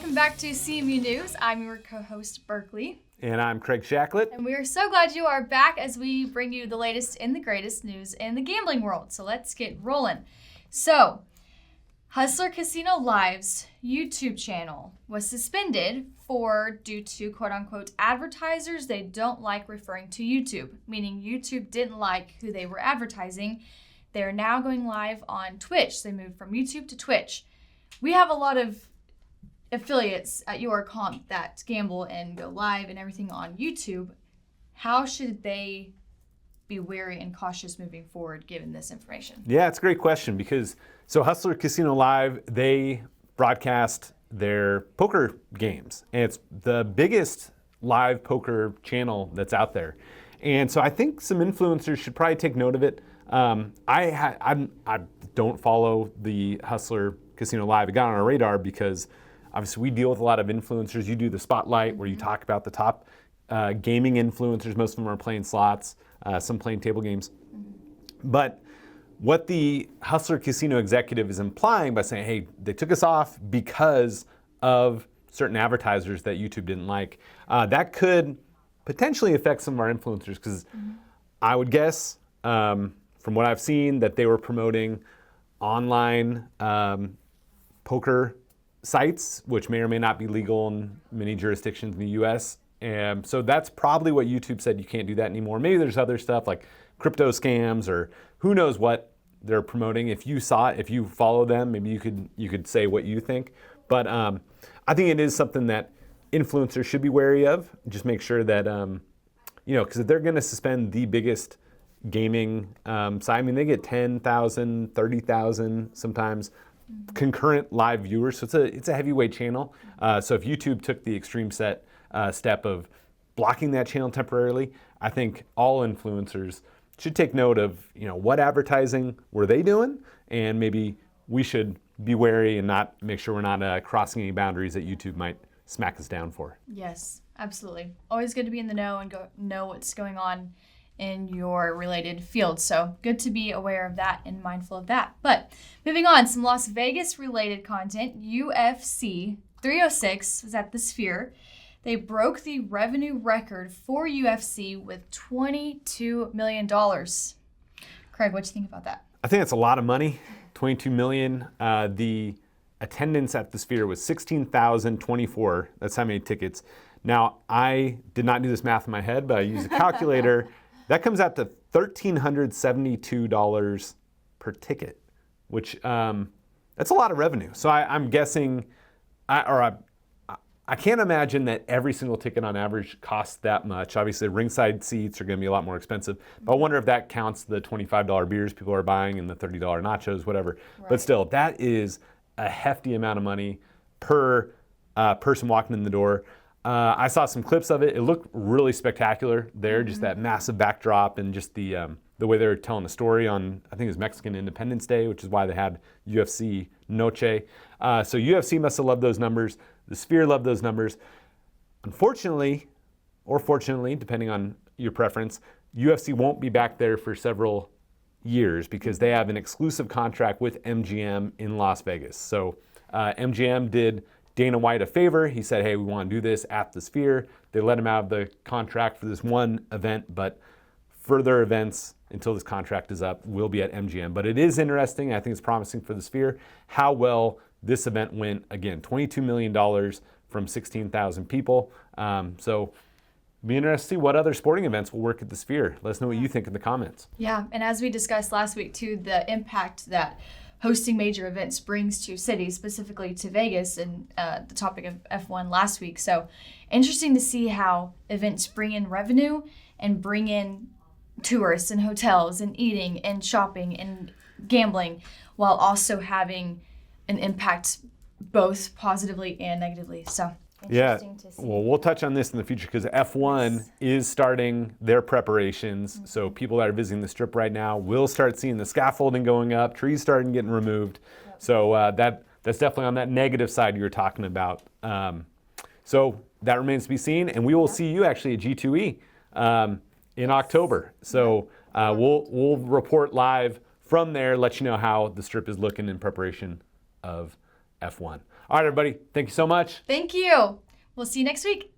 welcome back to CMU News. I'm your co-host, Berkeley. And I'm Craig Shacklett. And we are so glad you are back as we bring you the latest and the greatest news in the gambling world. So let's get rolling. So, Hustler Casino Live's YouTube channel was suspended due to quote-unquote advertisers they don't like referring to YouTube, meaning YouTube didn't like who they were advertising. They're now going live on Twitch. They moved from YouTube to Twitch. We have a lot of affiliates at URComped that gamble and go live and everything on YouTube. How should they be wary and cautious moving forward given this information? Yeah, it's a great question because Hustler Casino Live, they broadcast their poker games, and it's the biggest live poker channel that's out there. And so I think some influencers should probably take note of it. I don't follow the Hustler Casino Live. It got on our radar because obviously we deal with a lot of influencers. You do the spotlight where you talk about the top gaming influencers. Most of them are playing slots, some playing table games. But what the Hustler Casino executive is implying by saying, hey, they took us off because of certain advertisers that YouTube didn't like, that could potentially affect some of our influencers because I would guess, from what I've seen, that they were promoting online poker sites, which may or may not be legal in many jurisdictions in the U.S. And so that's probably what YouTube said, you can't do that anymore. Maybe there's other stuff like crypto scams or who knows what they're promoting. If you saw it, if you follow them, maybe you could say what you think. But I think it is something that influencers should be wary of. Just make sure that, because if they're going to suspend the biggest gaming site, I mean, they get 10,000, 30,000 sometimes concurrent live viewers. So it's a heavyweight channel. So if YouTube took the extreme step of blocking that channel temporarily, I think all influencers should take note of, what advertising were they doing, and maybe we should be wary and not make sure we're not crossing any boundaries that YouTube might smack us down for. Yes, absolutely. Always good to be in the know and know what's going on in your related field. So good to be aware of that and mindful of that. But moving on, some Las Vegas related content. UFC 306 was at the Sphere. They broke the revenue record for UFC with $22 million. Craig, what do you think about that? I think that's a lot of money, $22 million. The attendance at the Sphere was 16,024. That's how many tickets. Now, I did not do this math in my head, but I used a calculator. That comes out to $1,372 per ticket, which that's a lot of revenue. So I'm guessing, I can't imagine that every single ticket on average costs that much. Obviously, ringside seats are going to be a lot more expensive. But I wonder if that counts the $25 beers people are buying and the $30 nachos, whatever. Right. But still, that is a hefty amount of money per person walking in the door. I saw some clips of it. It looked really spectacular there, just that massive backdrop and just the way they were telling a story on, I think it was Mexican Independence Day, which is why they had UFC Noche. So UFC must have loved those numbers. The Sphere loved those numbers. Unfortunately, or fortunately, depending on your preference, UFC won't be back there for several years because they have an exclusive contract with MGM in Las Vegas. So MGM did Dana White a favor. He said, hey, we want to do this at the Sphere. They let him out of the contract for this one event, but further events until this contract is up will be at MGM. But it is interesting. I think it's promising for the Sphere how well this event went. Again, $22 million from 16,000 people. So be interested to see what other sporting events will work at the Sphere. Let us know what you think in the comments. Yeah, and as we discussed last week too, the impact that hosting major events brings to cities, specifically to Vegas, and the topic of F1 last week. So interesting to see how events bring in revenue and bring in tourists and hotels and eating and shopping and gambling while also having an impact both positively and negatively. So interesting to see. Well, we'll touch on this in the future because F1 is starting their preparations. So people that are visiting the Strip right now will start seeing the scaffolding going up, trees starting getting removed. Yep. So that's definitely on that negative side you were talking about. So that remains to be seen, and we will see you actually at G2E in October. So we'll report live from there, let you know how the Strip is looking in preparation of F1. All right, everybody. Thank you so much. Thank you. We'll see you next week.